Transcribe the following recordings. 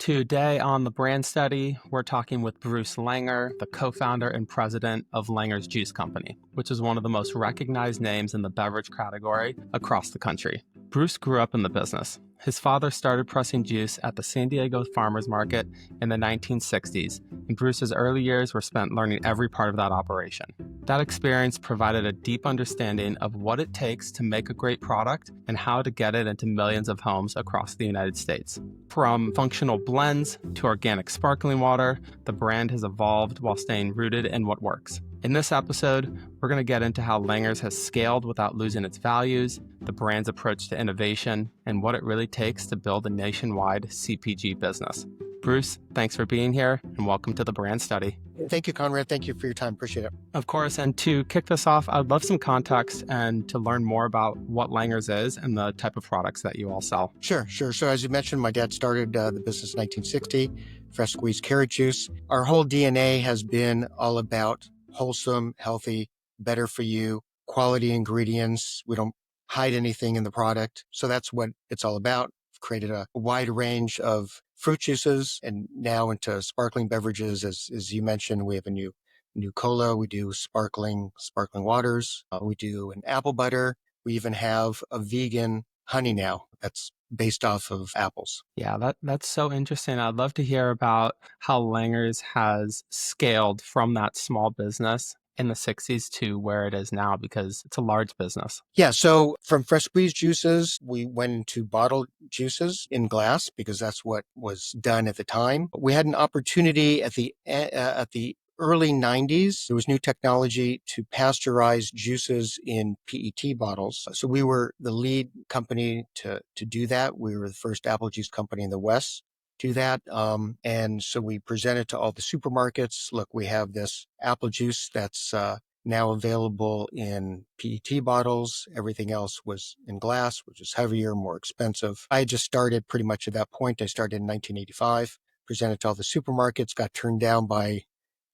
Today on the Brand Study, we're talking with Bruce Langer, the co-founder and president of Langer's Juice Company, which is one of the most recognized names in the beverage category across the country. Bruce grew up in the business. His father started pressing juice at the San Diego Farmers Market in the 1960s, and Bruce's early years were spent learning every part of that operation. That experience provided a deep understanding of what it takes to make a great product and how to get it into millions of homes across the United States. From functional blends to organic sparkling water, the brand has evolved while staying rooted in what works. In this episode, we're going to get into how Langer's has scaled without losing its values, the brand's approach to innovation, and what it really takes to build a nationwide CPG business. Bruce, thanks for being here, and welcome to the Brand Study. Thank you, Conrad. Thank you for your time. Appreciate it. Of course, and to kick this off, I'd love some context and to learn more about what Langer's is and the type of products that you all sell. Sure. So as you mentioned, my dad started the business in 1960, fresh squeezed carrot juice. Our whole DNA has been all about wholesome, healthy, better for you, quality ingredients. We don't hide anything in the product. So that's what it's all about. We've created a wide range of fruit juices and now into sparkling beverages. As you mentioned, we have a new cola. We do sparkling waters. We do an apple butter. We even have a vegan honey now that's based off of apples. Yeah, that's so interesting. I'd love to hear about how Langer's has scaled from that small business in the 60s to where it is now, because it's a large business. Yeah, so from fresh squeezed juices, we went into bottled juices in glass because that's what was done at the time. We had an opportunity at the early 90s. There was new technology to pasteurize juices in PET bottles. So we were the lead company to do that. We were the first apple juice company in the West to do that. And so we presented to all the supermarkets, look, we have this apple juice that's now available in PET bottles. Everything else was in glass, which is heavier, more expensive. I just started pretty much at that point. I started in 1985, presented to all the supermarkets, got turned down by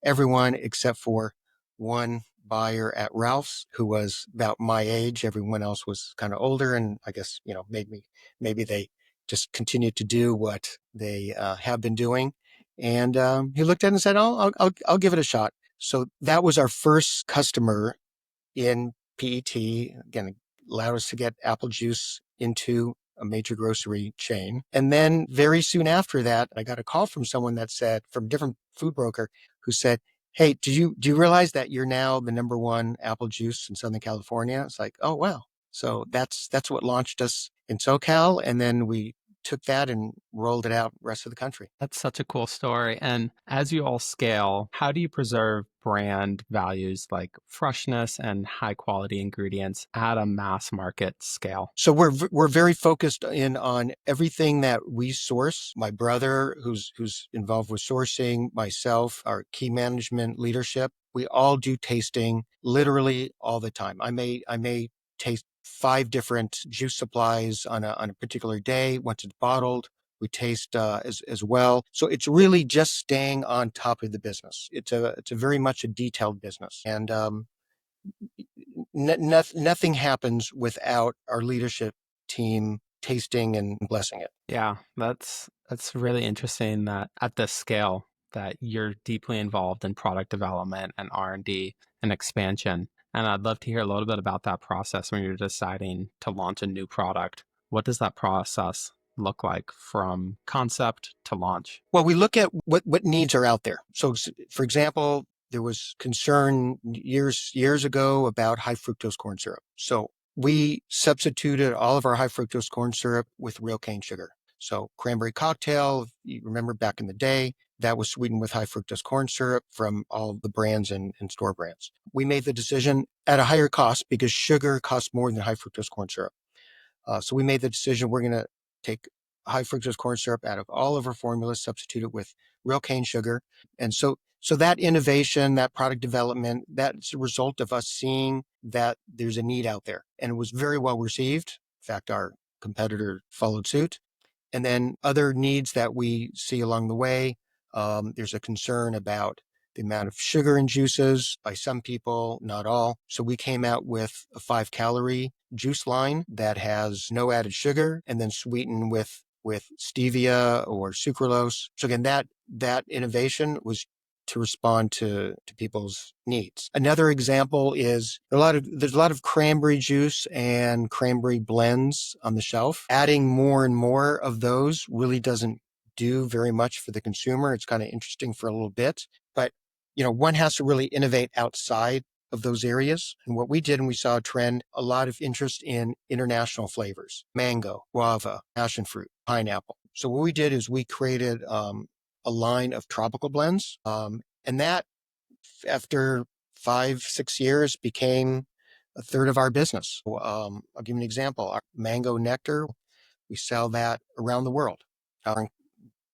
everyone except for one buyer at Ralph's who was about my age. Everyone else was kind of older, and I guess, maybe they just continued to do what they have been doing. And he looked at it and said, "Oh, I'll give it a shot." So that was our first customer in PET. Again, it allowed us to get apple juice into a major grocery chain. And then very soon after that, I got a call from someone that said, from a different food broker, who said, "Hey, do you realize that you're now the number one apple juice in Southern California?" It's like, oh, wow. So that's what launched us in SoCal. And then we took that and rolled it out the rest of the country. That's such a cool story. And as you all scale, how do you preserve brand values like freshness and high quality ingredients at a mass market scale? So we're very focused in on everything that we source. My brother, who's involved with sourcing, myself, our key management leadership, we all do tasting literally all the time. I may taste 5 different juice supplies on a particular day. Once it's bottled, we taste as well. So it's really just staying on top of the business. It's a very much a detailed business, and nothing happens without our leadership team tasting and blessing it. Yeah, that's really interesting that at this scale that you're deeply involved in product development and R&D and expansion. And I'd love to hear a little bit about that process when you're deciding to launch a new product. What does that process look like from concept to launch? Well, we look at what needs are out there. So, for example, there was concern years ago about high fructose corn syrup. So we substituted all of our high fructose corn syrup with real cane sugar. So cranberry cocktail, you remember back in the day, that was sweetened with high fructose corn syrup from all the brands and store brands. We made the decision at a higher cost because sugar costs more than high fructose corn syrup. So we made the decision we're going to take high fructose corn syrup out of all of our formulas, substitute it with real cane sugar. And so that innovation, that product development, that's a result of us seeing that there's a need out there. And it was very well received. In fact, our competitor followed suit. And then other needs that we see along the way, there's a concern about the amount of sugar in juices by some people, not all. So we came out with a 5-calorie juice line that has no added sugar and then sweetened with with stevia or sucralose. So again, that innovation was to respond to people's needs. Another example is there's a lot of cranberry juice and cranberry blends on the shelf. Adding more and more of those really doesn't do very much for the consumer. It's kind of interesting for a little bit, but one has to really innovate outside of those areas. And what we did, and we saw a trend, a lot of interest in international flavors: mango, guava, passion fruit, pineapple. So what we did is we created a line of tropical blends. And that, after 5-6 years, became a third of our business. I'll give you an example. Our mango nectar, we sell that around the world.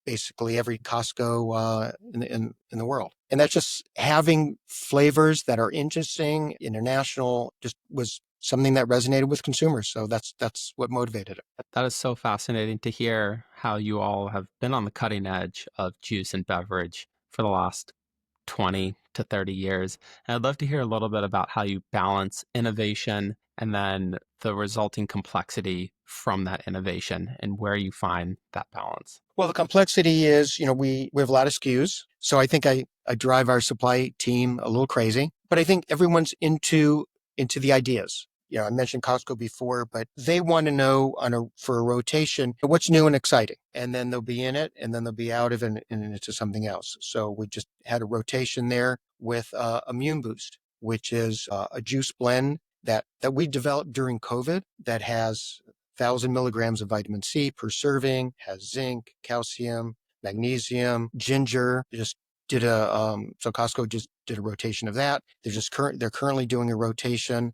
Basically every Costco in the world. And that's just having flavors that are interesting, international, just was something that resonated with consumers. So that's what motivated it. That is so fascinating to hear how you all have been on the cutting edge of juice and beverage for the last 20 to 30 years. And I'd love to hear a little bit about how you balance innovation and then the resulting complexity from that innovation and where you find that balance. Well, the complexity is, we have a lot of SKUs. So I think I drive our supply team a little crazy, but I think everyone's into the ideas. I mentioned Costco before, but they want to know for a rotation, what's new and exciting. And then they'll be in it, and then they'll be out of it and into something else. So we just had a rotation there with Immune Boost, which is a juice blend that we developed during COVID that has 1,000 milligrams of vitamin C per serving, has zinc, calcium, magnesium, ginger. So Costco just did a rotation of that. They're currently doing a rotation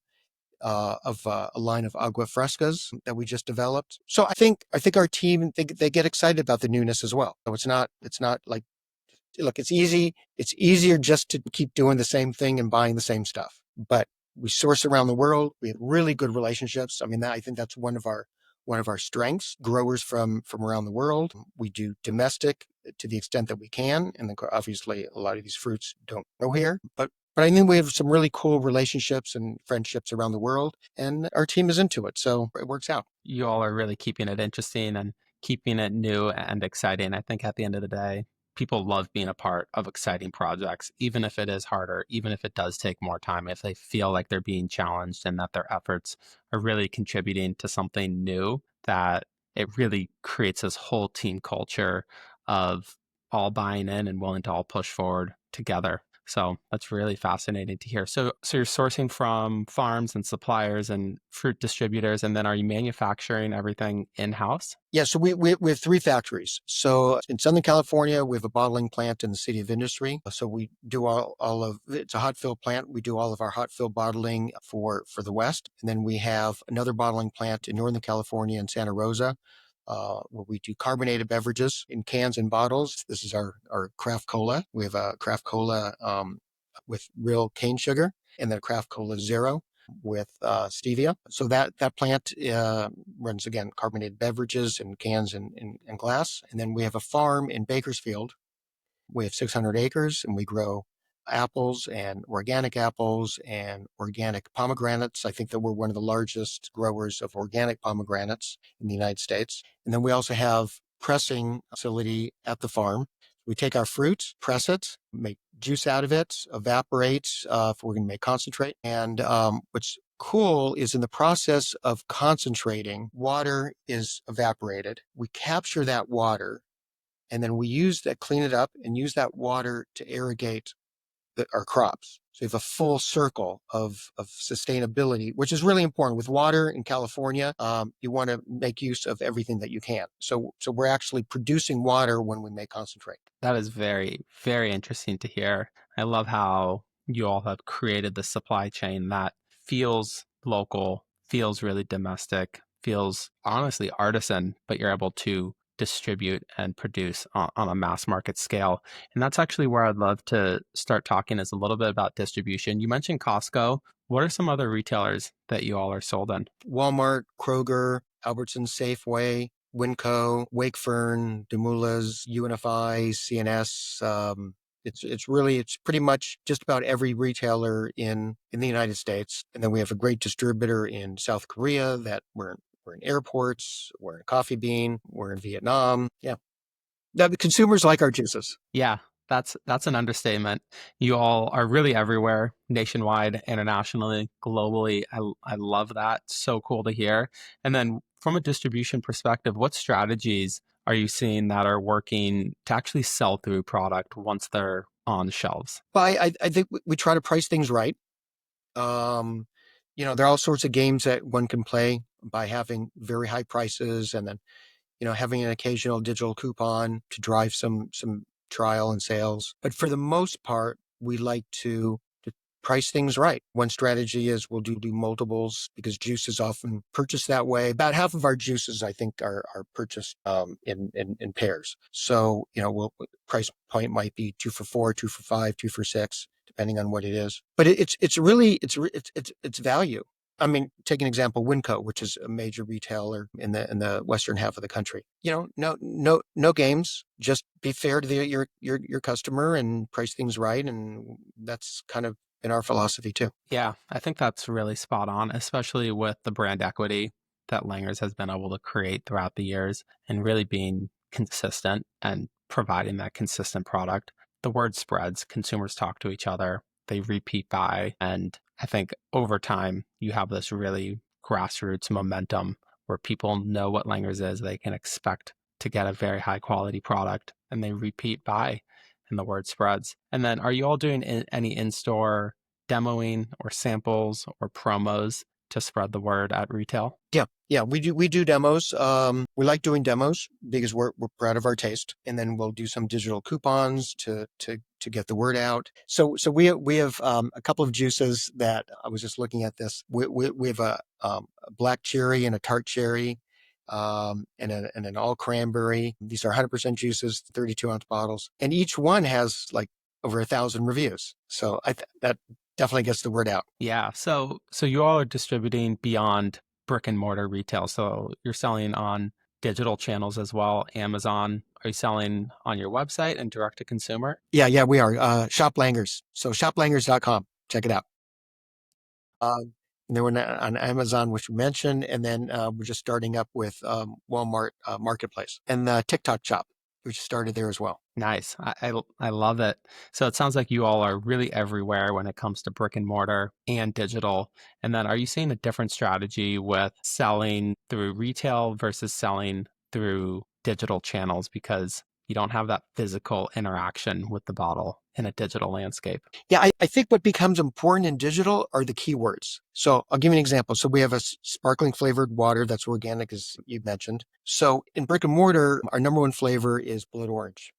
of a line of agua frescas that we just developed. So I think our team, they get excited about the newness as well. So it's not like, look, it's easy. It's easier just to keep doing the same thing and buying the same stuff. But we source around the world. We have really good relationships. I mean, I think that's one of our strengths. Growers from around the world. We do domestic to the extent that we can, and then obviously a lot of these fruits don't grow here. But I think we have some really cool relationships and friendships around the world, and our team is into it, so it works out. You all are really keeping it interesting and keeping it new and exciting. I think at the end of the day, people love being a part of exciting projects, even if it is harder, even if it does take more time, if they feel like they're being challenged and that their efforts are really contributing to something new, that it really creates this whole team culture of all buying in and willing to all push forward together. So that's really fascinating to hear. So you're sourcing from farms and suppliers and fruit distributors, and then are you manufacturing everything in-house? Yeah, so we have 3 factories. So in Southern California, we have a bottling plant in the City of Industry. So we do all of it's a hot fill plant. We do all of our hot fill bottling for the West, and then we have another bottling plant in Northern California in Santa Rosa, where we do carbonated beverages in cans and bottles. This is our craft cola. We have a craft cola with real cane sugar, and then a craft cola zero with stevia. So that plant runs, again, carbonated beverages in cans and glass. And then we have a farm in Bakersfield. We have 600 acres, and we grow apples and organic pomegranates. I think that we're one of the largest growers of organic pomegranates in the United States. And then we also have pressing facility at the farm. We take our fruit, press it, make juice out of it, evaporate if we're going to make concentrate. And what's cool is in the process of concentrating, water is evaporated. We capture that water, and then we clean it up and use that water to irrigate our crops. So you have a full circle of sustainability, which is really important. With water in California, you want to make use of everything that you can. So we're actually producing water when we make concentrate. That is very, very interesting to hear. I love how you all have created the supply chain that feels local, feels really domestic, feels honestly artisan, but you're able to distribute and produce on a mass market scale. And that's actually where I'd love to start talking is a little bit about distribution. You mentioned Costco. What are some other retailers that you all are sold in? Walmart, Kroger, Albertsons, Safeway, Winco, Wakefern, Demoulas, UNFI, CNS. It's pretty much just about every retailer in the United States. And then we have a great distributor in South Korea that we're we're in airports, we're in Coffee Bean, we're in Vietnam. Yeah. The consumers like our juices. Yeah, that's an understatement. You all are really everywhere, nationwide, internationally, globally. I love that. So cool to hear. And then from a distribution perspective, what strategies are you seeing that are working to actually sell through product once they're on shelves? Well, I think we try to price things right. Um, there are all sorts of games that one can play by having very high prices and then, having an occasional digital coupon to drive some trial and sales. But for the most part, we like to price things right. One strategy is we'll do multiples because juice is often purchased that way. About half of our juices, I think, are purchased in pairs. So, price point might be 2 for $4, 2 for $5, 2 for $6, depending on what it is. But it's really it's value. I mean, take an example, Winco, which is a major retailer in the western half of the country. No games. Just be fair to your customer and price things right, and that's kind of been our philosophy too. Yeah, I think that's really spot on, especially with the brand equity that Langers has been able to create throughout the years and really being consistent and providing that consistent product. The word spreads, consumers talk to each other, they repeat buy. And I think over time, you have this really grassroots momentum where people know what Langers is, they can expect to get a very high quality product and they repeat buy and the word spreads. And then are you all doing any in-store demoing or samples or promos to spread the word at retail? Yeah, we do demos. We like doing demos because we're proud of our taste, and then we'll do some digital coupons to get the word out. So we have a couple of juices that I was just looking at this. We have a black cherry and a tart cherry. And an all cranberry. These are 100% juices, 32-ounce bottles, and each one has like over 1,000 reviews. So that definitely gets the word out. Yeah. So you all are distributing beyond brick and mortar retail. So you're selling on digital channels as well. Amazon. Are you selling on your website and direct to consumer? Yeah, we are. Shop Langers. So shoplangers.com. Check it out. And then we're on Amazon, which we mentioned, and then we're just starting up with Walmart Marketplace and the TikTok shop, which started there as well. Nice. I love it. So it sounds like you all are really everywhere when it comes to brick and mortar and digital. And then are you seeing a different strategy with selling through retail versus selling through digital channels because you don't have that physical interaction with the bottle in a digital landscape? Yeah, I think what becomes important in digital are the keywords. So I'll give you an example. So we have a sparkling flavored water that's organic, as you mentioned. So in brick and mortar, our number one flavor is blood orange.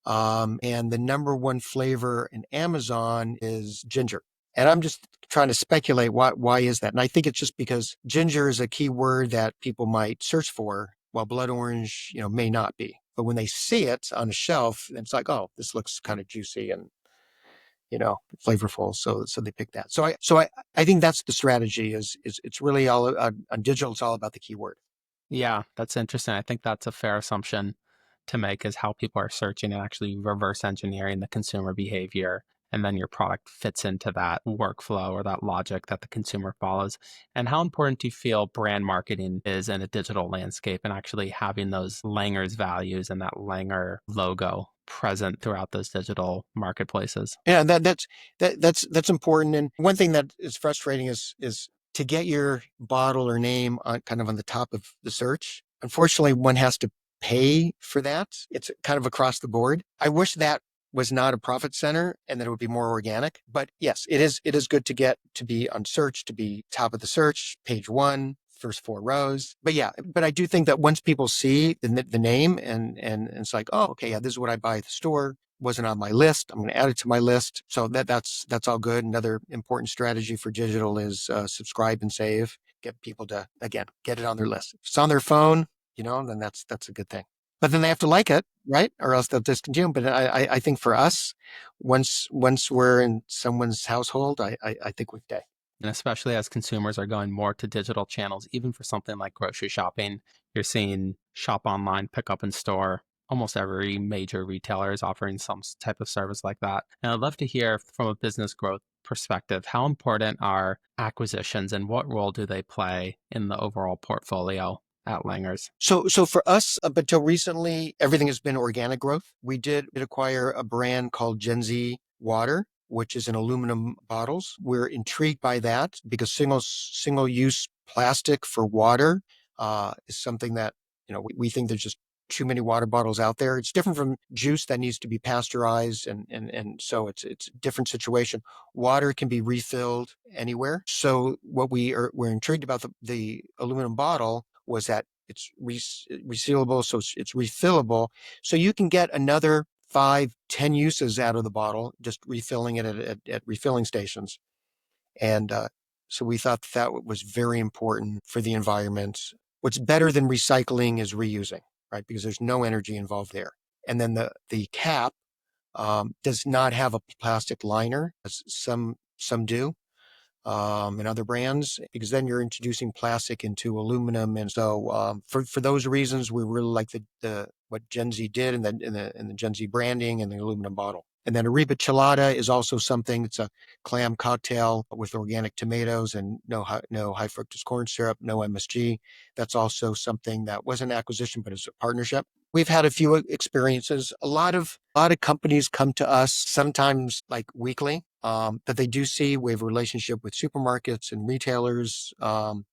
And the number one flavor in Amazon is ginger. And I'm just trying to speculate why is that? And I think it's just because ginger is a keyword that people might search for, while blood orange, may not be. But when they see it on a shelf, it's like, oh, this looks kind of juicy and flavorful. So they pick that. So I think that's the strategy. Is it's really all on digital. It's all about the keyword. Yeah, that's interesting. I think that's a fair assumption to make is how people are searching and actually reverse engineering the consumer behavior. And then your product fits into that workflow or that logic that the consumer follows. And how important do you feel brand marketing is in a digital landscape and actually having those Langers values and that Langer logo present throughout those digital marketplaces? Yeah, that's important. And one thing that is frustrating is to get your bottle or name on kind of on the top of the search. Unfortunately, one has to pay for that. It's kind of across the board. I wish that was not a profit center and that it would be more organic. But yes, it is good to get to be on search, to be top of the search, page one, first four rows. But yeah, but I do think that once people see the name and it's like, oh, okay, yeah, this is what I buy at the store. Wasn't on my list. I'm going to add it to my list. So that's all good. Another important strategy for digital is subscribe and save. Get people to, again, get it on their list. If it's on their phone, then that's a good thing. But then they have to like it, right? Or else they'll discontinue. But I think for us, once we're in someone's household, I think we've day. And especially as consumers are going more to digital channels, even for something like grocery shopping, you're seeing shop online, pick up in store. Almost every major retailer is offering some type of service like that. And I'd love to hear from a business growth perspective, how important are acquisitions and what role do they play in the overall portfolio at Langer's? So for us, up until recently, everything has been organic growth. We did acquire a brand called Gen Z Water, which is in aluminum bottles. We're intrigued by that because single use plastic for water is something that we think there's just too many water bottles out there. It's different from juice that needs to be pasteurized, and so it's a different situation. Water can be refilled anywhere. So what we're intrigued about the aluminum bottle was that it's resealable, so it's refillable. So you can get another 5, 10 uses out of the bottle, just refilling it at refilling stations. And so we thought that was very important for the environment. What's better than recycling is reusing, right? Because there's no energy involved there. And then the cap does not have a plastic liner, as some do and other brands, because then you're introducing plastic into aluminum. And so for those reasons, we really like the what Gen Z did and the Gen Z branding and the aluminum bottle. And then Arriba Chilada is also something. It's a clam cocktail with organic tomatoes and no high fructose corn syrup, no MSG. That's also something that was an acquisition, but it's a partnership. We've had a few experiences. A lot of companies come to us sometimes like weekly that they do see. We have a relationship with supermarkets and retailers, and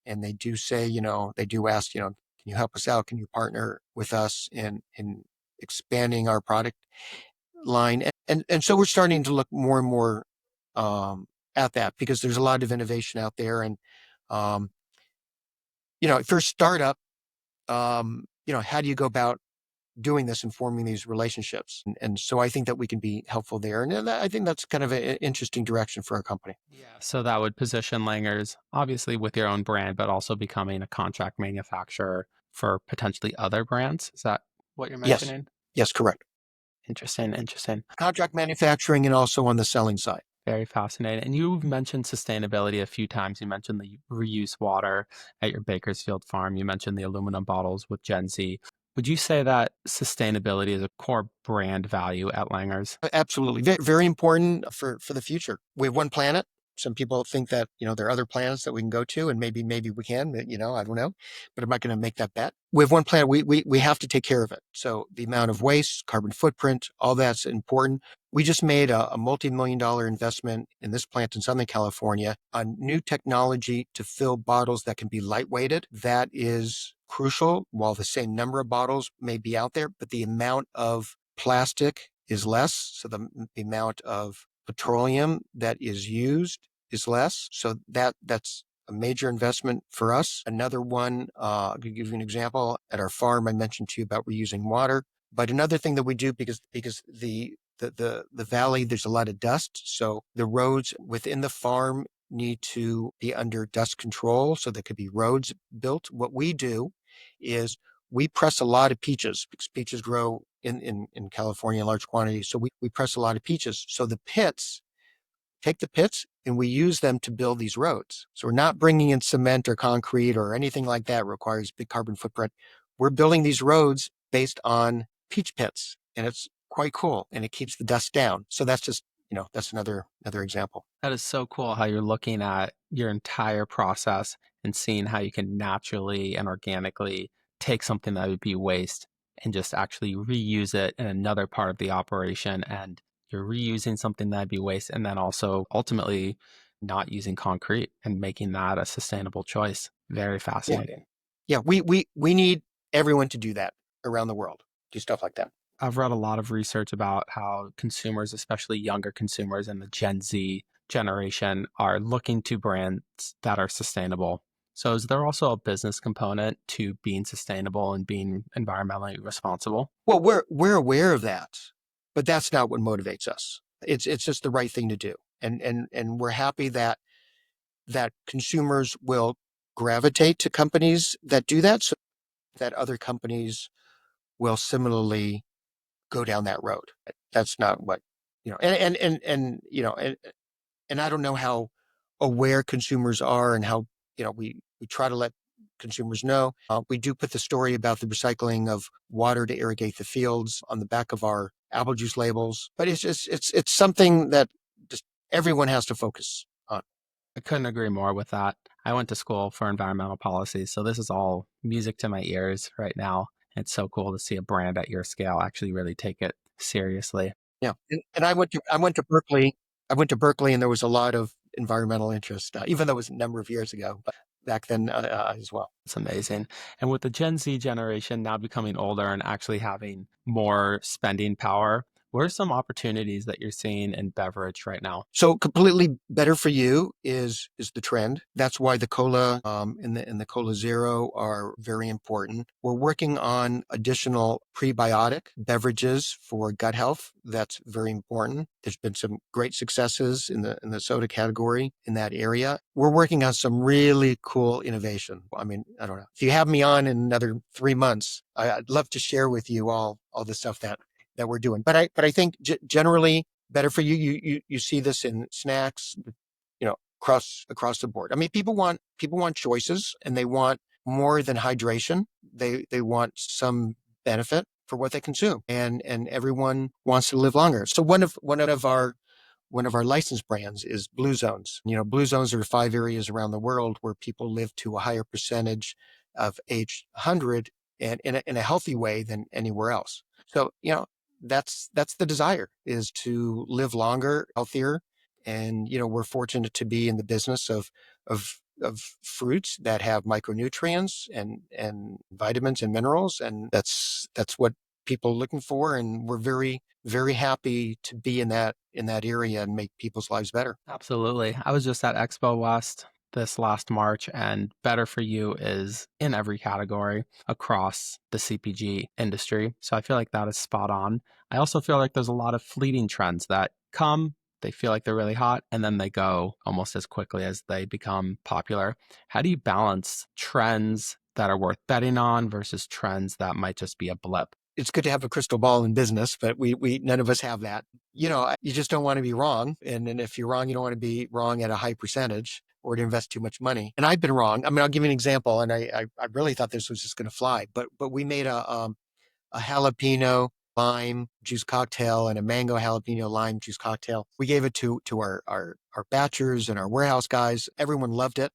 they do say, they do ask, can you help us out? Can you partner with us in expanding our product line? And so we're starting to look more and more at that because there's a lot of innovation out there. And if you're a startup, how do you go about doing this and forming these relationships? And so I think that we can be helpful there. And I think that's kind of an interesting direction for our company. Yeah. So that would position Langer's obviously with your own brand, but also becoming a contract manufacturer for potentially other brands. Is that what you're Yes. mentioning? Yes, correct. Interesting. Interesting. Contract manufacturing and also on the selling side. Very fascinating. And you've mentioned sustainability a few times. You mentioned the reuse water at your Bakersfield farm. You mentioned the aluminum bottles with Gen Z. Would you say that sustainability is a core brand value at Langer's? Absolutely. Very, very important for the future. We have one planet. Some people think that, there are other planets that we can go to, and maybe we can, I don't know, but I'm not going to make that bet. We have one planet. We have to take care of it. So the amount of waste, carbon footprint, all that's important. We just made a multi-million-dollar investment in this plant in Southern California on new technology to fill bottles that can be lightweighted. That is crucial. While the same number of bottles may be out there, but the amount of plastic is less. So the amount of petroleum that is used is less. So that's a major investment for us. Another one, I'll give you an example. At our farm, I mentioned to you about reusing water. But another thing that we do, because the valley, there's a lot of dust. So the roads within the farm need to be under dust control. So there could be roads built. What we do is we press a lot of peaches because peaches grow in California in large quantities. So we press a lot of peaches. So take the pits and we use them to build these roads. So we're not bringing in cement or concrete or anything like that requires big carbon footprint. We're building these roads based on peach pits, and it's quite cool, and it keeps the dust down. So that's just, that's another example. That is so cool how you're looking at your entire process and seeing how you can naturally and organically take something that would be waste and just actually reuse it in another part of the operation. And you're reusing something that'd be waste and then also ultimately not using concrete and making that a sustainable choice. Very Yeah. fascinating. Yeah. We need everyone to do that around the world, do stuff like that. I've read a lot of research about how consumers, especially younger consumers and the Gen Z generation, are looking to brands that are sustainable. So, is there also a business component to being sustainable and being environmentally responsible? Well, we're aware of that, but that's not what motivates us. It's just the right thing to do, and we're happy that consumers will gravitate to companies that do that, so that other companies will similarly go down that road. That's not what and I don't know how aware consumers are and how we try to let consumers know. We do put the story about the recycling of water to irrigate the fields on the back of our apple juice labels, but it's something that just everyone has to focus on. I couldn't agree more with that. I went to school for environmental policy, so this is all music to my ears right now. It's so cool to see a brand at your scale actually really take it seriously. Yeah, and I went to Berkeley. I went to Berkeley, and there was a lot of environmental interest, even though it was a number of years ago, but back then as well. It's amazing. And with the Gen Z generation now becoming older and actually having more spending power, what are some opportunities that you're seeing in beverage right now? So completely better for you is the trend. That's why the cola and the cola zero are very important. We're working on additional prebiotic beverages for gut health. That's very important. There's been some great successes in the soda category in that area. We're working on some really cool innovation. I mean, I don't know. If you have me on in another 3 months, I'd love to share with you all the stuff that we're doing. But I think generally better for you. You see this in snacks, across the board. I mean, people want choices, and they want more than hydration. They want some benefit for what they consume, and everyone wants to live longer. So one of our licensed brands is Blue Zones. Blue Zones are 5 areas around the world where people live to a higher percentage of age 100 and in a healthy way than anywhere else. So, that's the desire, is to live longer, healthier. And, we're fortunate to be in the business of fruits that have micronutrients and vitamins and minerals. And that's what people are looking for. And we're very, very happy to be in that area and make people's lives better. Absolutely. I was just at Expo West this last March, and Better for You is in every category across the CPG industry. So I feel like that is spot on. I also feel like there's a lot of fleeting trends that come, they feel like they're really hot, and then they go almost as quickly as they become popular. How do you balance trends that are worth betting on versus trends that might just be a blip? It's good to have a crystal ball in business, but we none of us have that. You just don't want to be wrong. And if you're wrong, you don't want to be wrong at a high percentage or to invest too much money. And I've been wrong. I mean, I'll give you an example. And I really thought this was just going to fly, but we made a jalapeno lime juice cocktail and a mango jalapeno lime juice cocktail. We gave it to our batchers and our warehouse guys. Everyone loved it.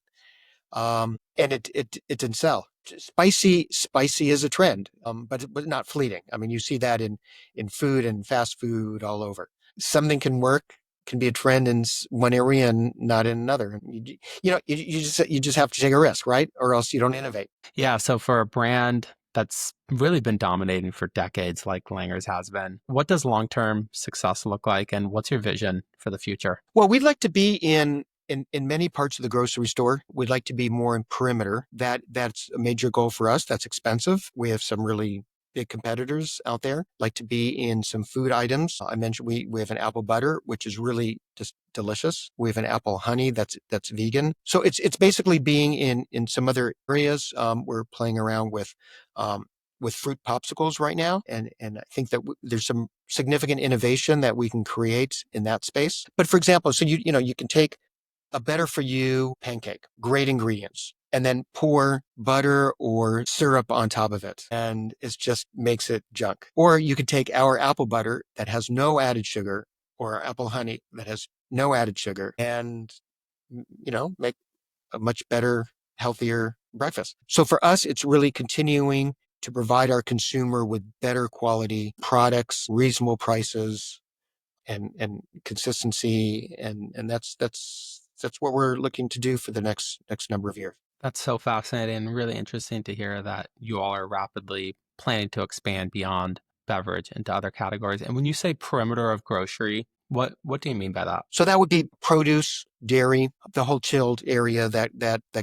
And it didn't sell. Spicy is a trend, but not fleeting. I mean, you see that in food and fast food all over. Something can be a trend in one area and not in another. You just have to take a risk, right? Or else you don't innovate. Yeah, so for a brand that's really been dominating for decades, like Langer's has been, what does long-term success look like, and what's your vision for the future? Well, we'd like to be in many parts of the grocery store. We'd like to be more in perimeter. That's a major goal for us. That's expensive. We have some really big competitors out there. Like to be in some food items. I mentioned we have an apple butter, which is really just delicious. We have an apple honey that's vegan. So it's basically being in some other areas. We're playing around with fruit popsicles right now, and I think that there's some significant innovation that we can create in that space. But for example, so you can take a better for you pancake, great ingredients, and then pour butter or syrup on top of it. And it just makes it junk. Or you could take our apple butter that has no added sugar, or our apple honey that has no added sugar, and, make a much better, healthier breakfast. So for us, it's really continuing to provide our consumer with better quality products, reasonable prices, and consistency, and that's what we're looking to do for the next number of years. That's so fascinating and really interesting to hear that you all are rapidly planning to expand beyond beverage into other categories. And when you say perimeter of grocery, what do you mean by that? So that would be produce, dairy, the whole chilled area that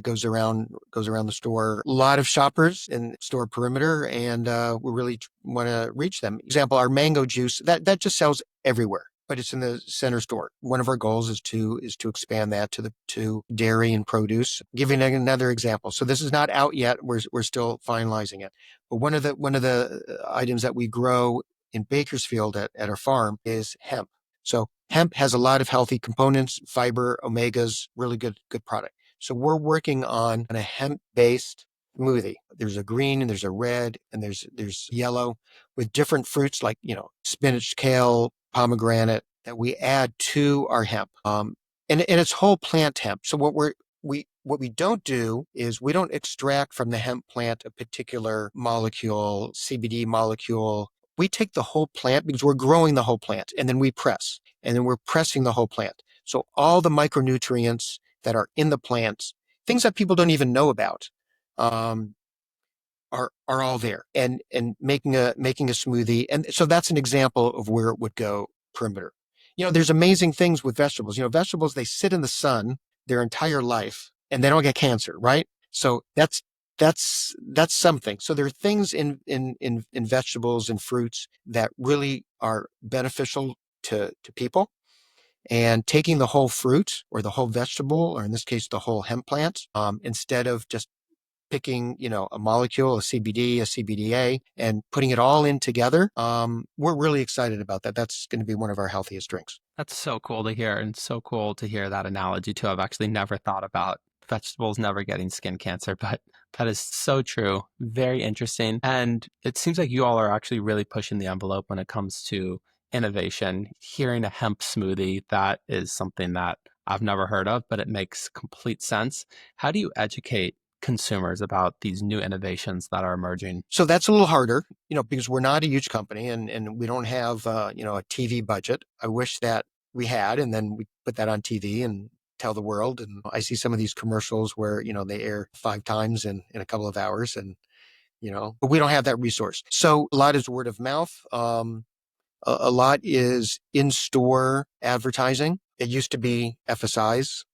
goes around the store. A lot of shoppers in store perimeter, and we really want to reach them. Example, our mango juice that just sells everywhere, but it's in the center store. One of our goals is to expand that to dairy and produce. Giving another example. So this is not out yet. We're still finalizing it. But one of the items that we grow in Bakersfield at our farm is hemp. So hemp has a lot of healthy components, fiber, omegas, really good product. So we're working on a hemp-based smoothie. There's a green and there's a red and there's yellow with different fruits like, spinach, kale, pomegranate, that we add to our hemp. And it's whole plant hemp. So what we don't do is we don't extract from the hemp plant a particular molecule, CBD molecule. We take the whole plant because we're growing the whole plant, and then we press, and then we're pressing the whole plant. So all the micronutrients that are in the plants, things that people don't even know about, are all there, and making a smoothie. And so that's an example of where it would go perimeter. There's amazing things with vegetables. Vegetables, they sit in the sun their entire life and they don't get cancer, right? So that's something. So there are things in vegetables and fruits that really are beneficial to people. And taking the whole fruit or the whole vegetable, or in this case, the whole hemp plant, instead of just picking, a molecule, a CBD, a CBDA, and putting it all in together, we're really excited about that. That's going to be one of our healthiest drinks. That's so cool to hear, and so cool to hear that analogy too. I've actually never thought about vegetables never getting skin cancer, but that is so true. Very interesting. And it seems like you all are actually really pushing the envelope when it comes to innovation. Hearing a hemp smoothie, that is something that I've never heard of, but it makes complete sense. How do you educate consumers about these new innovations that are emerging? So that's a little harder, because we're not a huge company, and we don't have, a TV budget. I wish that we had, and then we put that on TV and tell the world. And I see some of these commercials where, they air 5 times in a couple of hours, and, but we don't have that resource. So a lot is word of mouth. A lot is in-store advertising. It used to be FSIs.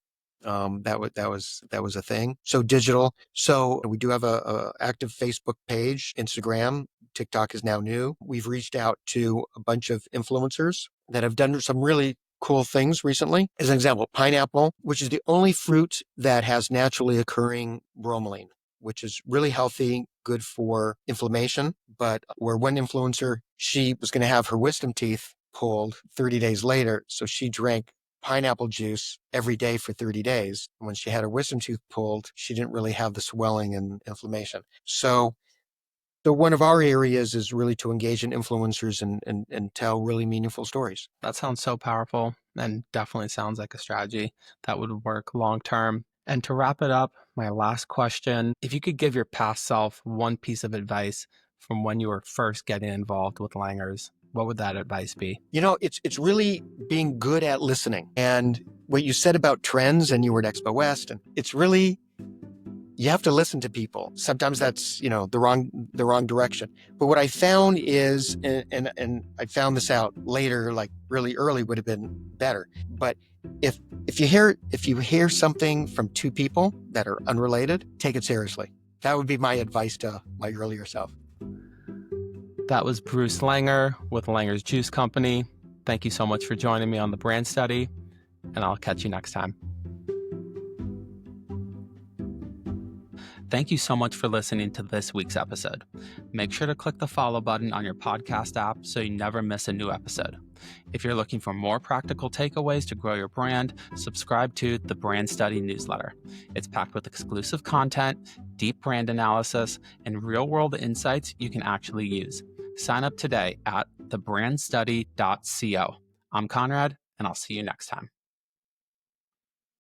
That was a thing. So digital. So we do have a active Facebook page, Instagram. TikTok is now new. We've reached out to a bunch of influencers that have done some really cool things recently. As an example, pineapple, which is the only fruit that has naturally occurring bromelain, which is really healthy, good for inflammation. But where one influencer, she was going to have her wisdom teeth pulled 30 days later. So she drank pineapple juice every day for 30 days. When she had her wisdom tooth pulled, she didn't really have the swelling and inflammation. So one of our areas is really to engage in influencers and tell really meaningful stories. That sounds so powerful, and definitely sounds like a strategy that would work long term. And to wrap it up, my last question, if you could give your past self one piece of advice from when you were first getting involved with Langers, what would that advice be? It's really being good at listening. And what you said about trends, and you were at Expo West, and it's really, you have to listen to people. Sometimes that's, the wrong direction. But what I found is, and I found this out later, like really early would have been better. But if you hear something from 2 people that are unrelated, take it seriously. That would be my advice to my earlier self. That was Bruce Langer with Langer's Juice Company. Thank you so much for joining me on the brand study, and I'll catch you next time. Thank you so much for listening to this week's episode. Make sure to click the follow button on your podcast app so you never miss a new episode. If you're looking for more practical takeaways to grow your brand, subscribe to the Brand Study newsletter. It's packed with exclusive content, deep brand analysis, and real-world insights you can actually use. Sign up today at thebrandstudy.co. I'm Conrad, and I'll see you next time.